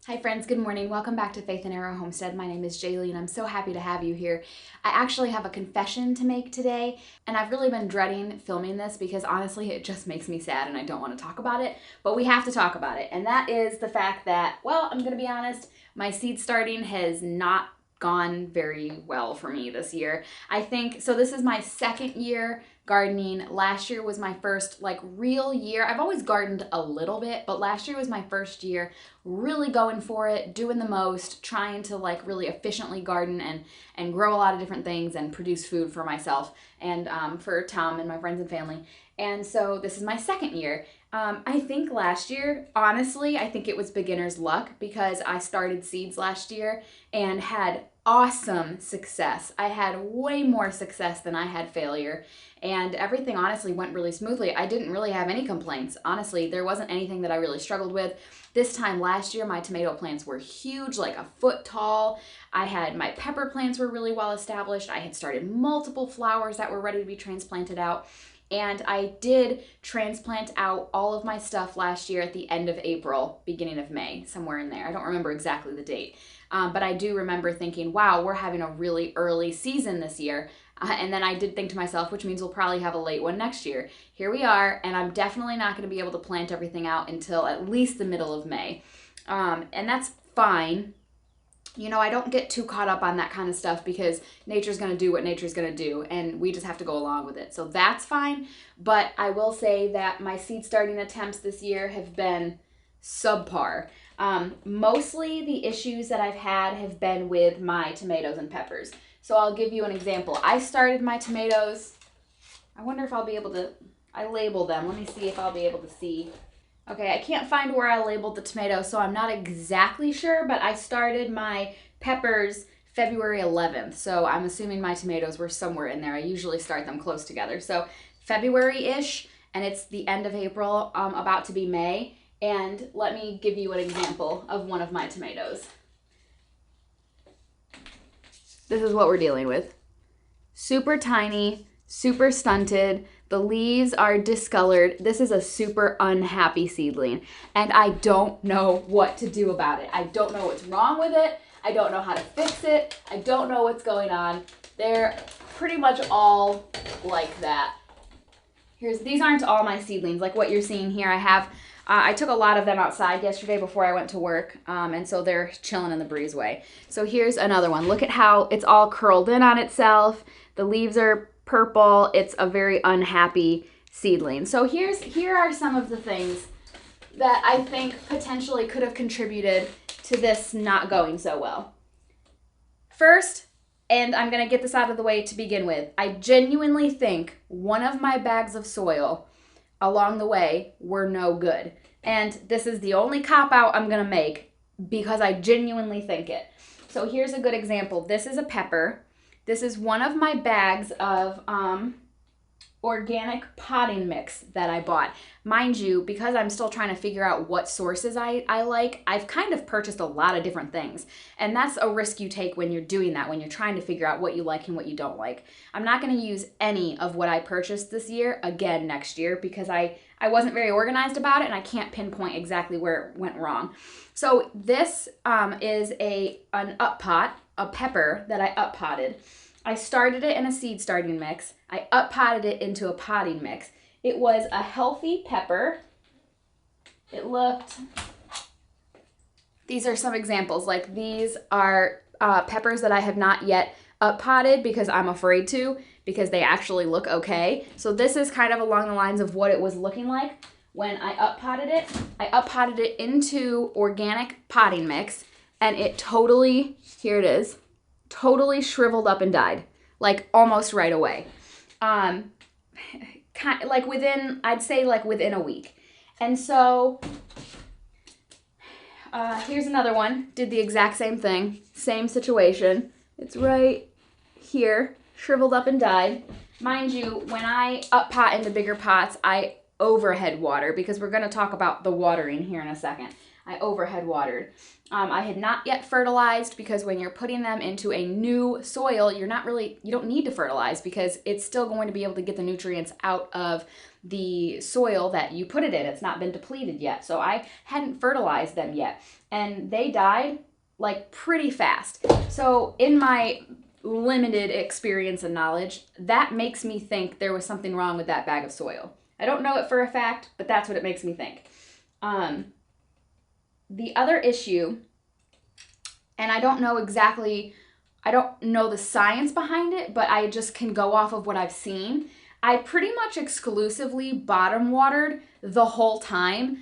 Hi friends, good morning. Welcome back to Faith and Arrow Homestead. My name is Jaylee and I'm so happy to have you here. I actually have a confession to make today, and I've really been dreading filming this because honestly it just makes me sad and I don't want to talk about it, but we have to talk about it. And that is the fact that, well, I'm going to be honest, my seed starting has not gone very well for me this year. So this is my second year gardening. Last year was my first real year. I've always gardened a little bit, but last year was my first year really going for it, doing the most, trying to really efficiently garden and grow a lot of different things and produce food for myself and for Tom and my friends and family. And so this is my second year. I think last year, honestly, I think it was beginner's luck because I started seeds last year and had awesome success. I had way more success than I had failure, and everything honestly went really smoothly. I didn't really have any complaints. Honestly, there wasn't anything that I really struggled with. This time last year, my tomato plants were huge, like a foot tall. My pepper plants were really well established. I had started multiple flowers that were ready to be transplanted out. And I did transplant out all of my stuff last year at the end of April, beginning of May, somewhere in there. I don't remember exactly the date. But I do remember thinking, wow, we're having a really early season this year. And then I did think to myself, which means we'll probably have a late one next year. Here we are, and I'm definitely not going to be able to plant everything out until at least the middle of May. And that's fine. You know, I don't get too caught up on that kind of stuff because nature's going to do what nature's going to do, and we just have to go along with it. So that's fine. But I will say that my seed starting attempts this year have been subpar. Mostly the issues that I've had have been with my tomatoes and peppers. So I'll give you an example. I started my tomatoes. I wonder if I'll be able to, I labeled them. Let me see if I'll be able to see. Okay, I can't find where I labeled the tomatoes, so I'm not exactly sure, but I started my peppers February 11th, so I'm assuming my tomatoes were somewhere in there. I usually start them close together. So February-ish, and it's the end of April, about to be May. And let me give you an example of one of my tomatoes. This is what we're dealing with. Super tiny, super stunted. The leaves are discolored. This is a super unhappy seedling, and I don't know what to do about it. I don't know what's wrong with it. I don't know how to fix it. I don't know what's going on. They're pretty much all like that. These aren't all my seedlings like what you're seeing here. I took a lot of them outside yesterday before I went to work, and so they're chilling in the breezeway. So here's another one. Look at how it's all curled in on itself. The leaves are purple. It's a very unhappy seedling. So here are some of the things that I think potentially could have contributed to this not going so well. First, and I'm going to get this out of the way to begin with, I genuinely think one of my bags of soil along the way were no good. And this is the only cop-out I'm going to make because I genuinely think it. So here's a good example. This is a pepper. This is one of my bags of organic potting mix that I bought. Mind you, because I'm still trying to figure out what sources I like, I've kind of purchased a lot of different things. And that's a risk you take when you're doing that, when you're trying to figure out what you like and what you don't like. I'm not going to use any of what I purchased this year again next year because I wasn't very organized about it and I can't pinpoint exactly where it went wrong. So this is an up pot, a pepper that I up potted. I started it in a seed starting mix. I up potted it into a potting mix. It was a healthy pepper. These are some examples. Like these are peppers that I have not yet up potted because I'm afraid to, because they actually look okay. So this is kind of along the lines of what it was looking like when I up potted it. I up potted it into organic potting mix, and it totally, here it is, totally shriveled up and died, like almost right away. I'd say within a week. And so here's another one, did the exact same thing, same situation. It's right here, shriveled up and died. Mind you, when I up pot into bigger pots, I overhead water because we're going to talk about the watering here in a second. I overhead watered. I had not yet fertilized because when you're putting them into a new soil, you don't need to fertilize because it's still going to be able to get the nutrients out of the soil that you put it in. It's not been depleted yet. So I hadn't fertilized them yet. And they died like pretty fast. So in my limited experience and knowledge, that makes me think there was something wrong with that bag of soil. I don't know it for a fact, but that's what it makes me think. The other issue, and I don't know the science behind it, but I just can go off of what I've seen. I pretty much exclusively bottom watered the whole time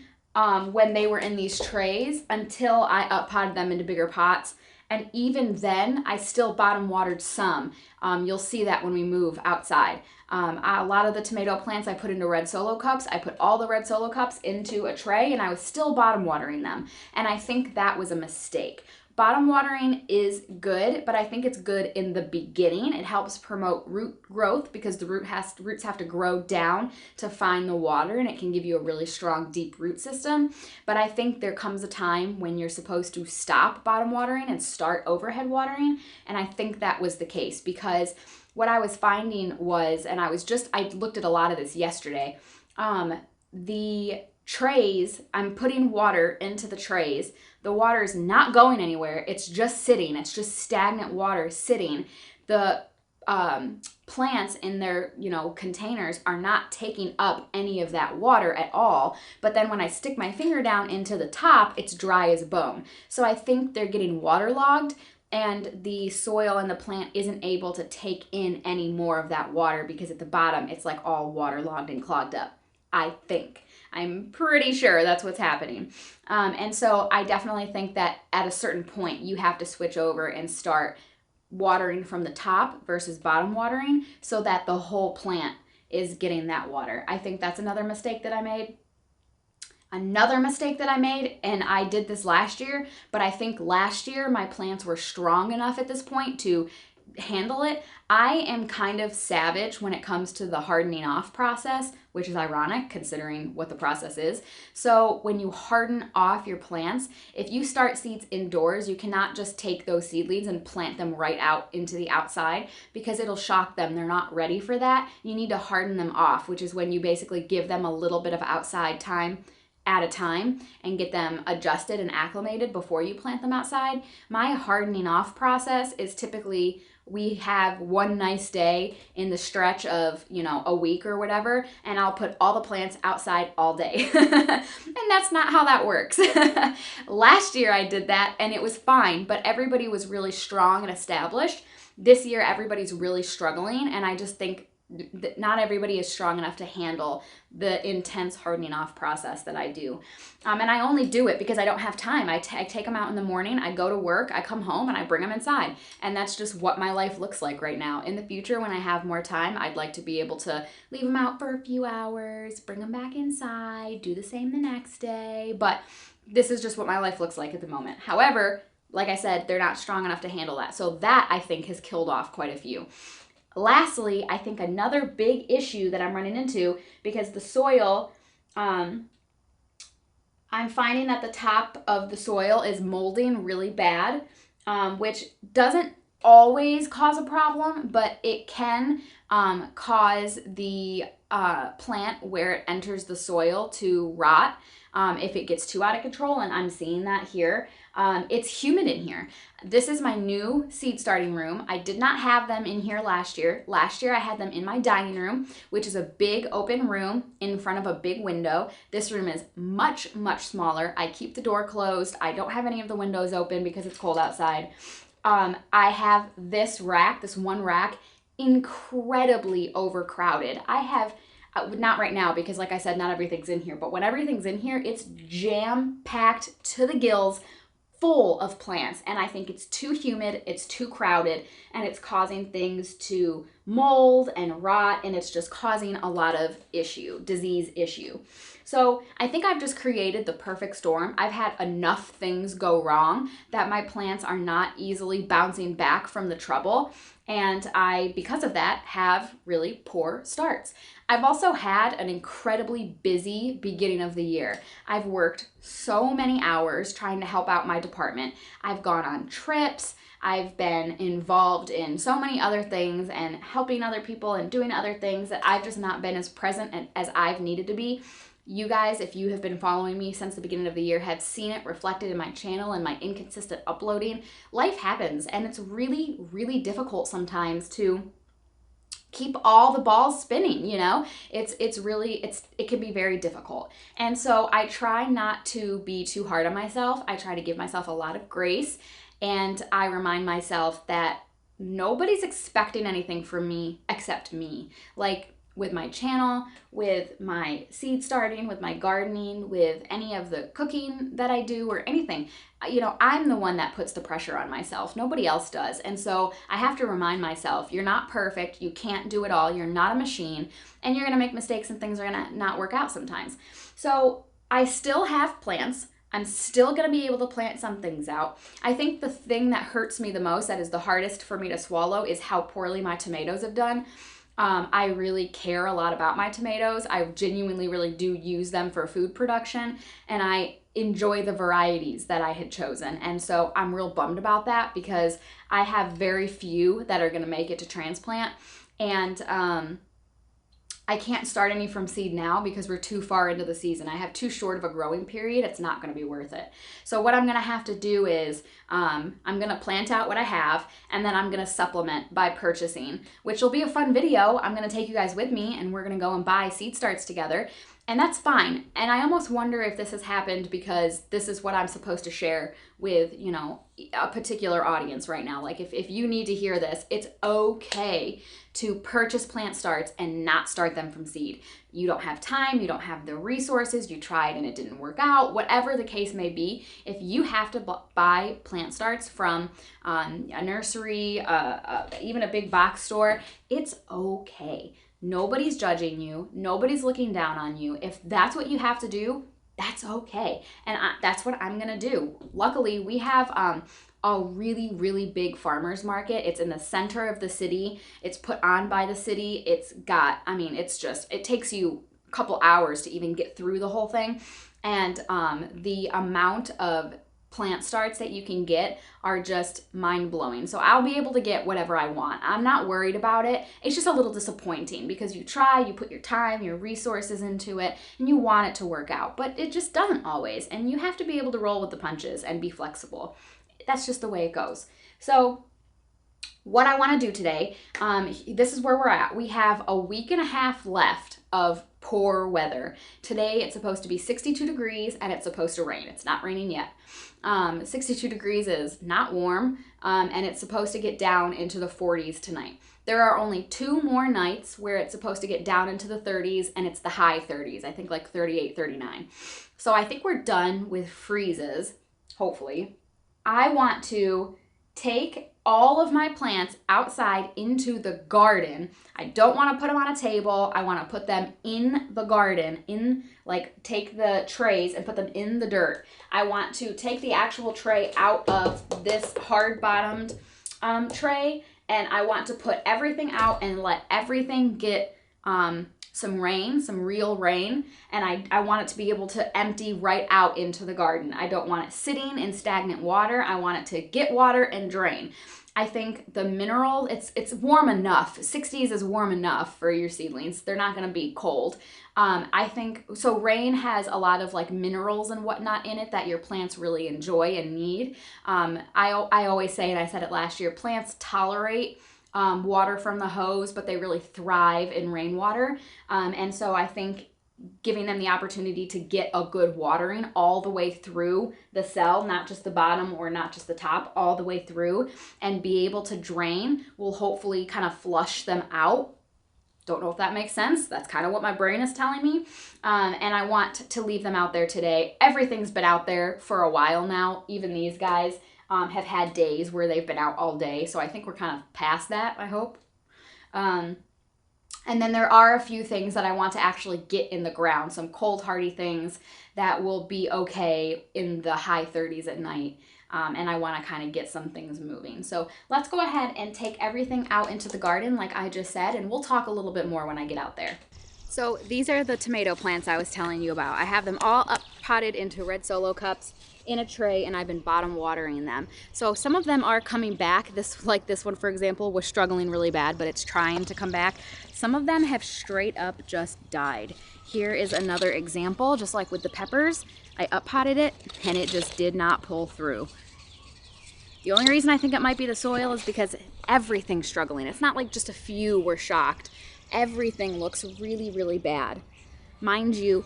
when they were in these trays until I up potted them into bigger pots. And even then, I still bottom watered some. You'll see that when we move outside. A lot of the tomato plants I put into red Solo cups. I put all the red Solo cups into a tray and I was still bottom watering them. And I think that was a mistake. Bottom watering is good, but I think it's good in the beginning. It helps promote root growth because the roots have to grow down to find the water, and it can give you a really strong, deep root system. But I think there comes a time when you're supposed to stop bottom watering and start overhead watering, and I think that was the case because what I was finding was, and I looked at a lot of this yesterday, the trays, I'm putting water into the trays. The water is not going anywhere. It's just sitting. It's just stagnant water sitting. The plants in their, containers are not taking up any of that water at all. But then when I stick my finger down into the top, it's dry as a bone. So I think they're getting waterlogged and the soil and the plant isn't able to take in any more of that water because at the bottom, it's like all waterlogged and clogged up. I think. I'm pretty sure that's what's happening. And so I definitely think that at a certain point, you have to switch over and start watering from the top versus bottom watering so that the whole plant is getting that water. I think that's another mistake that I made. Another mistake that I made, and I did this last year, but I think last year my plants were strong enough at this point to handle it. I am kind of savage when it comes to the hardening off process, which is ironic considering what the process is. So when you harden off your plants, if you start seeds indoors, you cannot just take those seedlings and plant them right out into the outside because it'll shock them. They're not ready for that. You need to harden them off, which is when you basically give them a little bit of outside time at a time and get them adjusted and acclimated before you plant them outside. My hardening off process is typically we have one nice day in the stretch of, a week or whatever, and I'll put all the plants outside all day. And that's not how that works. Last year I did that and it was fine, but everybody was really strong and established. This year everybody's really struggling, and I just think that not everybody is strong enough to handle the intense hardening off process that I do. And I only do it because I don't have time. I take them out in the morning, I go to work, I come home, and I bring them inside. And that's just what my life looks like right now. In the future, when I have more time, I'd like to be able to leave them out for a few hours, bring them back inside, do the same the next day. But this is just what my life looks like at the moment. However, like I said, they're not strong enough to handle that. So that, I think, has killed off quite a few. Lastly, I think another big issue that I'm running into, because the soil, I'm finding that the top of the soil is molding really bad, which doesn't always cause a problem, but it can cause the plant where it enters the soil to rot if it gets too out of control, and I'm seeing that here. It's humid in here. This is my new seed starting room. I did not have them in here last year. Last year I had them in my dining room, which is a big open room in front of a big window. This room is much, much smaller. I keep the door closed. I don't have any of the windows open because it's cold outside. I have this one rack, incredibly overcrowded. I have not right now because, like I said, not everything's in here, but when everything's in here, it's jam-packed to the gills, full of plants, and I think it's too humid, it's too crowded, and it's causing things to mold and rot, and it's just causing a lot of disease issue. So I think I've just created the perfect storm. I've had enough things go wrong that my plants are not easily bouncing back from the trouble. And I, because of that, have really poor starts. I've also had an incredibly busy beginning of the year. I've worked so many hours trying to help out my department. I've gone on trips. I've been involved in so many other things and helping other people and doing other things that I've just not been as present as I've needed to be. You guys, if you have been following me since the beginning of the year, have seen it reflected in my channel and my inconsistent uploading. Life happens, and it's really, really difficult sometimes to keep all the balls spinning, you know? It can be very difficult. And so I try not to be too hard on myself. I try to give myself a lot of grace, and I remind myself that nobody's expecting anything from me except me. Like, with my channel, with my seed starting, with my gardening, with any of the cooking that I do or anything, you know, I'm the one that puts the pressure on myself. Nobody else does. And so I have to remind myself, you're not perfect. You can't do it all. You're not a machine, and you're going to make mistakes and things are going to not work out sometimes. So I still have plants. I'm still going to be able to plant some things out. I think the thing that hurts me the most, that is the hardest for me to swallow, is how poorly my tomatoes have done. I really care a lot about my tomatoes. I genuinely really do use them for food production, and I enjoy the varieties that I had chosen. And so I'm real bummed about that because I have very few that are going to make it to transplant. And I can't start any from seed now because we're too far into the season. I have too short of a growing period. It's not going to be worth it. So what I'm going to have to do is I'm going to plant out what I have, and then I'm going to supplement by purchasing, which will be a fun video. I'm going to take you guys with me, and we're going to go and buy seed starts together. And that's fine. And I almost wonder if this has happened because this is what I'm supposed to share with, you know, a particular audience right now. Like if you need to hear this, it's okay to purchase plant starts and not start them from seed. You don't have time, you don't have the resources, you tried and it didn't work out, whatever the case may be. If you have to buy plant starts from a nursery, even a big box store, it's okay. Nobody's judging you. Nobody's looking down on you. If that's what you have to do, that's okay. And that's what I'm going to do. Luckily, we have a really, really big farmer's market. It's in the center of the city. It's put on by the city. It's got, I mean, it's just, it takes you a couple hours to even get through the whole thing. And the amount of plant starts that you can get are just mind-blowing. So I'll be able to get whatever I want. I'm not worried about it. It's just a little disappointing because you try, you put your time, your resources into it, and you want it to work out, but it just doesn't always. And you have to be able to roll with the punches and be flexible. That's just the way it goes. So what I want to do today, this is where we're at. We have a week and a half left of poor weather. Today it's supposed to be 62 degrees and it's supposed to rain. It's not raining yet. 62 degrees is not warm, and it's supposed to get down into the 40s tonight. There are only 2 more nights where it's supposed to get down into the 30s, and it's the high 30s, I think like 38, 39. So I think we're done with freezes, hopefully. I want to take all of my plants outside into the garden. I don't want to put them on a table. I want to put them in the garden, take the trays and put them in the dirt. I want to take the actual tray out of this hard-bottomed tray, and I want to put everything out and let everything get some rain, some real rain, and I want it to be able to empty right out into the garden. I don't want it sitting in stagnant water. I want it to get water and drain. I think the mineral, it's warm enough. 60s is warm enough for your seedlings. They're not going to be cold. I think, so rain has a lot of like minerals and whatnot in it that your plants really enjoy and need. I always say, and I said it last year, plants tolerate water from the hose, but they really thrive in rainwater. And so I think giving them the opportunity to get a good watering all the way through the cell, not just the bottom or not just the top, all the way through, and be able to drain will hopefully kind of flush them out. Don't know if that makes sense. That's kind of what my brain is telling me. And I want to leave them out there today. Everything's been out there for a while now. Even these guys have had days where they've been out all day. So I think we're kind of past that, I hope. And then there are a few things that I want to actually get in the ground, some cold hardy things that will be okay in the high 30s at night. And I want to kind of get some things moving. So let's go ahead and take everything out into the garden like I just said, and we'll talk a little bit more when I get out there. So these are the tomato plants I was telling you about. I have them all up potted into red Solo cups in a tray, and I've been bottom watering them. So some of them are coming back. This one, for example, was struggling really bad, but it's trying to come back. Some of them have straight up just died. Here is another example, just like with the peppers. I up potted it and it just did not pull through. The only reason I think it might be the soil is because everything's struggling. It's not like just a few were shocked. Everything looks really, really bad. Mind you,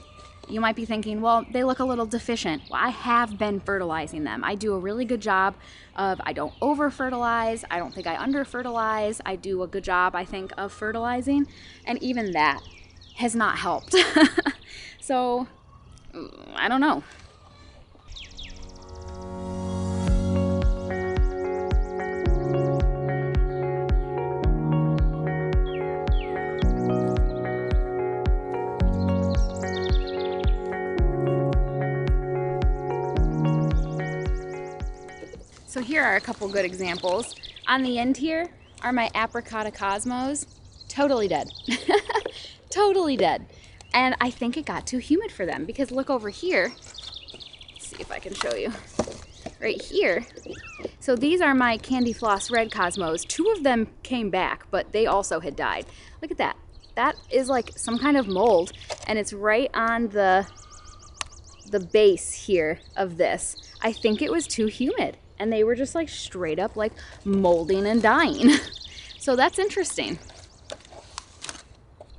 you might be thinking, well, they look a little deficient. Well, I have been fertilizing them. I do a really good job of, I don't over fertilize. I don't think I under fertilize. I do a good job, I think, of fertilizing. And even that has not helped. So, I don't know. So here are a couple good examples. On the end here are my Apricota Cosmos. Totally dead. Totally dead. And I think it got too humid for them, because look over here. Let's see if I can show you. Right here. So these are my Candy Floss Red Cosmos. 2 of them came back, but they also had died. Look at that. That is like some kind of mold, and it's right on the base here of this. I think it was too humid, and they were just like straight up like molding and dying. So that's interesting.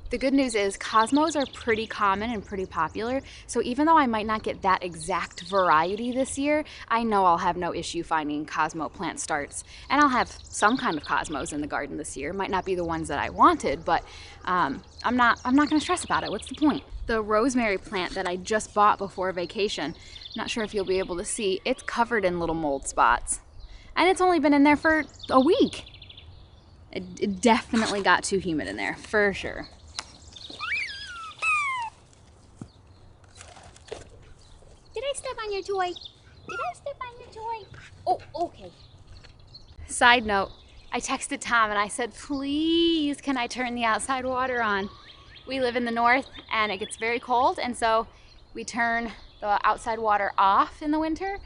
The good news is Cosmos are pretty common and pretty popular, so even though I might not get that exact variety this year, I know I'll have no issue finding Cosmo plant starts. And I'll have some kind of Cosmos in the garden this year. Might not be the ones that I wanted, but I'm not gonna stress about it. What's the point? The rosemary plant that I just bought before vacation, not sure if you'll be able to see, it's covered in little mold spots. And it's only been in there for a week. It definitely got too humid in there, for sure. Did I step on your toy? Did I step on your toy? Oh, okay. Side note, I texted Tom and I said, please, can I turn the outside water on? We live in the north and it gets very cold, and so we turn the outside water off in the winter,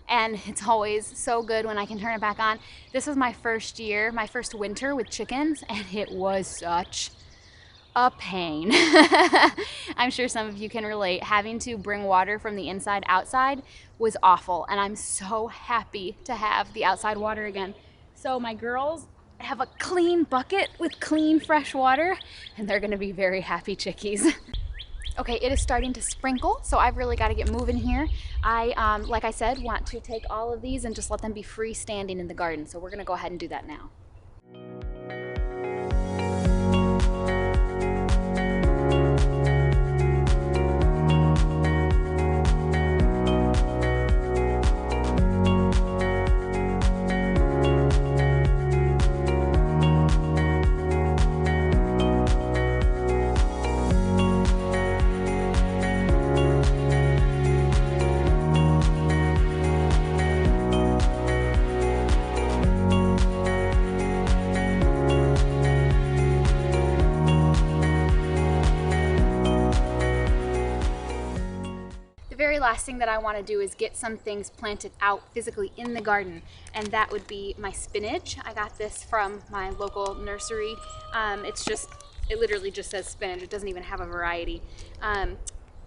and it's always so good when I can turn it back on. This was my first year, my first winter with chickens, and it was such a pain. I'm sure some of you can relate. Having to bring water from the inside outside was awful, and I'm so happy to have the outside water again. So my girls have a clean bucket with clean fresh water, and they're gonna be very happy chickies. Okay, it is starting to sprinkle, so I've really got to get moving here. I, like I said, want to take all of these and just let them be freestanding in the garden, so we're gonna go ahead and do that now. Last thing that I want to do is get some things planted out physically in the garden, and that would be my spinach. I got this from my local nursery. It literally just says spinach. It doesn't even have a variety. And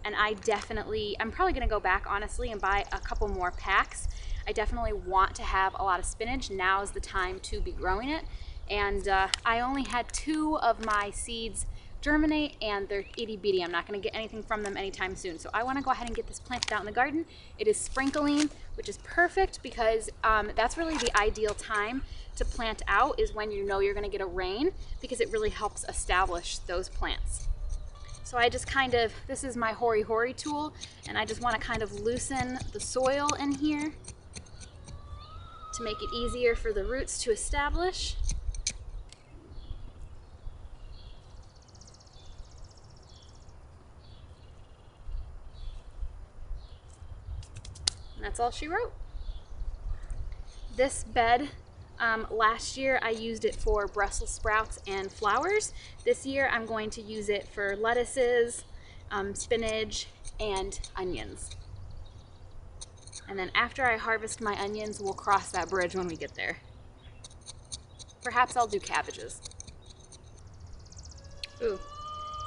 I'm probably gonna go back honestly and buy a couple more packs. I definitely want to have a lot of spinach. Now is the time to be growing it. And I only had 2 of my seeds germinate, and they're itty bitty. I'm not going to get anything from them anytime soon, so I want to go ahead and get this planted out in the garden. It is sprinkling, which is perfect because that's really the ideal time to plant out, is when you know you're going to get a rain, because it really helps establish those plants. So I just this is my Hori Hori tool, and I just want to kind of loosen the soil in here to make it easier for the roots to establish. that's all she wrote. This bed, last year I used it for Brussels sprouts and flowers. This year I'm going to use it for lettuces, spinach, and onions. And then after I harvest my onions, we'll cross that bridge when we get there. Perhaps I'll do cabbages. Ooh,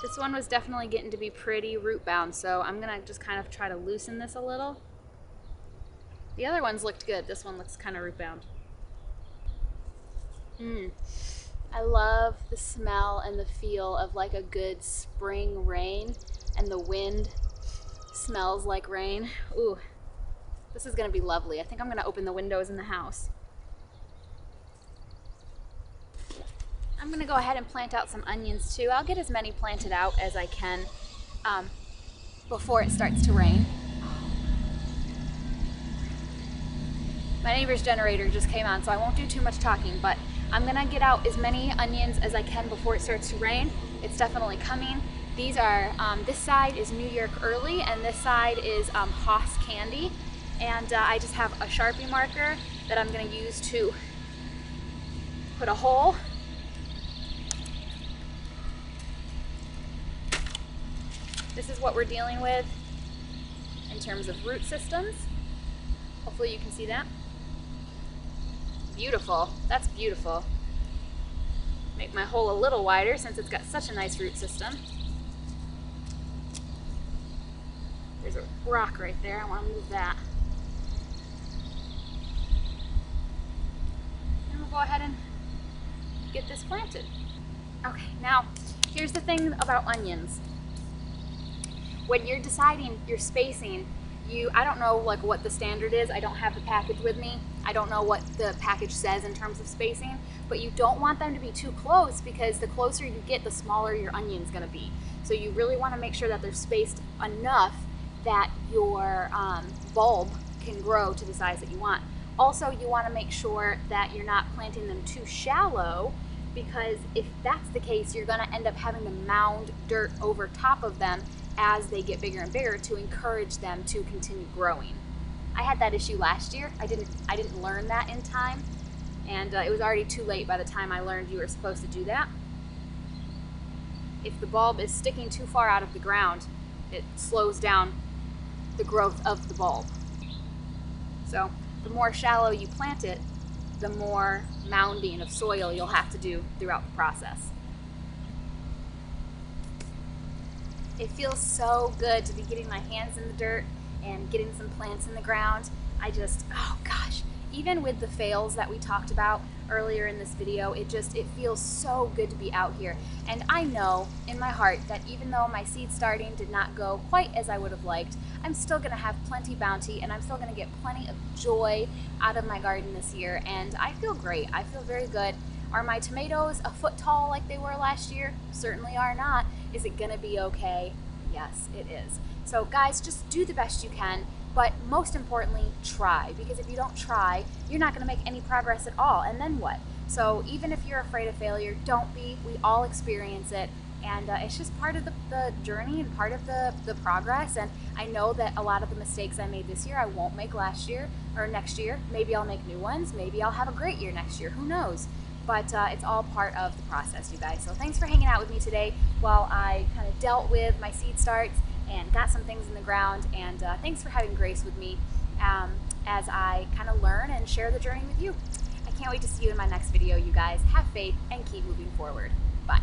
this one was definitely getting to be pretty root bound, so I'm gonna just kind of try to loosen this a little. The other ones looked good. This one looks kind of root bound. I love the smell and the feel of like a good spring rain, and the wind smells like rain. Ooh, this is gonna be lovely. I think I'm gonna open the windows in the house. I'm gonna go ahead and plant out some onions too. I'll get as many planted out as I can before it starts to rain. My neighbor's generator just came on, so I won't do too much talking, but I'm gonna get out as many onions as I can before it starts to rain. It's definitely coming. These are, this side is New York Early, and this side is Haas Candy. And I just have a Sharpie marker that I'm gonna use to put a hole. This is what we're dealing with in terms of root systems. Hopefully you can see that. Beautiful, that's beautiful. Make my hole a little wider since it's got such a nice root system. There's a rock right there, I want to move that. And we'll go ahead and get this planted. Okay, now here's the thing about onions. When you're deciding your spacing, I don't know like what the standard is. I don't have the package with me. I don't know what the package says in terms of spacing, but you don't want them to be too close because the closer you get, the smaller your onion's gonna be. So you really wanna make sure that they're spaced enough that your bulb can grow to the size that you want. Also, you wanna make sure that you're not planting them too shallow, because if that's the case, you're gonna end up having to mound dirt over top of them as they get bigger and bigger to encourage them to continue growing. I had that issue last year. I didn't learn that in time, and it was already too late by the time I learned you were supposed to do that. If the bulb is sticking too far out of the ground, it slows down the growth of the bulb. So the more shallow you plant it, the more mounding of soil you'll have to do throughout the process. It feels so good to be getting my hands in the dirt and getting some plants in the ground. Oh gosh, even with the fails that we talked about earlier in this video, it feels so good to be out here. And I know in my heart that even though my seed starting did not go quite as I would have liked, I'm still gonna have plenty bounty, and I'm still gonna get plenty of joy out of my garden this year, and I feel great. I feel very good. Are my tomatoes a foot tall like they were last year? Certainly are not. Is it gonna be okay? Yes, it is. So guys, just do the best you can, but most importantly, try, because if you don't try, you're not gonna make any progress at all, and then what? So even if you're afraid of failure, don't be. We all experience it, and it's just part of the journey and part of the progress. And I know that a lot of the mistakes I made this year, I won't make last year or next year. Maybe I'll make new ones. Maybe I'll have a great year next year. Who knows? But it's all part of the process, you guys. So thanks for hanging out with me today while I kind of dealt with my seed starts and got some things in the ground. And thanks for having grace with me as I kind of learn and share the journey with you. I can't wait to see you in my next video, you guys. Have faith and keep moving forward. Bye.